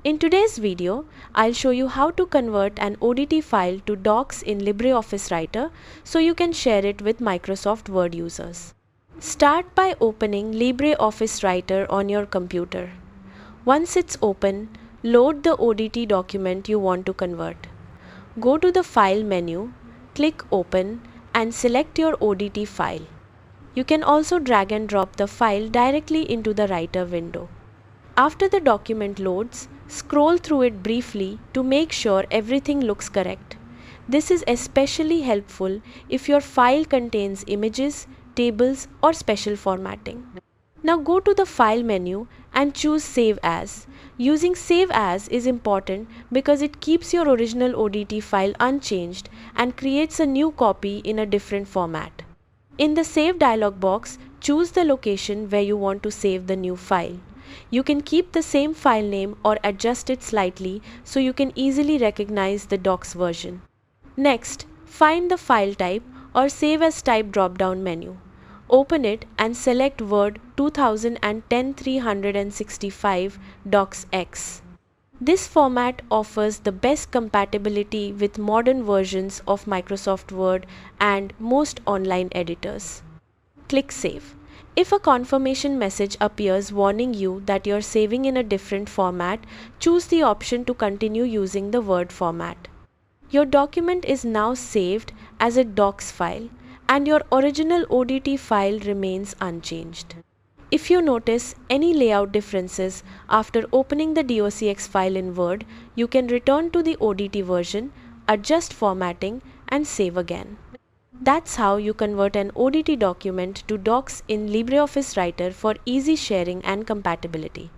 In today's video, I'll show you how to convert an ODT file to docs in LibreOffice Writer so you can share it with Microsoft Word users. Start by opening LibreOffice Writer on your computer. Once it's open, load the ODT document you want to convert. Go to the File menu, click Open, and select your ODT file. You can also drag and drop the file directly into the Writer window. After the document loads, scroll through it briefly to make sure everything looks correct. This is especially helpful if your file contains images, tables, or special formatting. Now go to the File menu and choose Save As. Using Save As is important because it keeps your original ODT file unchanged and creates a new copy in a different format. In the Save dialog box, choose the location where you want to save the new file. You can keep the same file name or adjust it slightly so you can easily recognize the docs version. Next, find the file type or Save As Type drop-down menu. Open it and select Word 2010-365 DOCX. This format offers the best compatibility with modern versions of Microsoft Word and most online editors. Click Save. If a confirmation message appears warning you that you're saving in a different format, choose the option to continue using the Word format. Your document is now saved as a docs file, and your original ODT file remains unchanged. If you notice any layout differences after opening the DOCX file in Word, you can return to the ODT version, adjust formatting, and save again. That's how you convert an ODT document to docs in LibreOffice Writer for easy sharing and compatibility.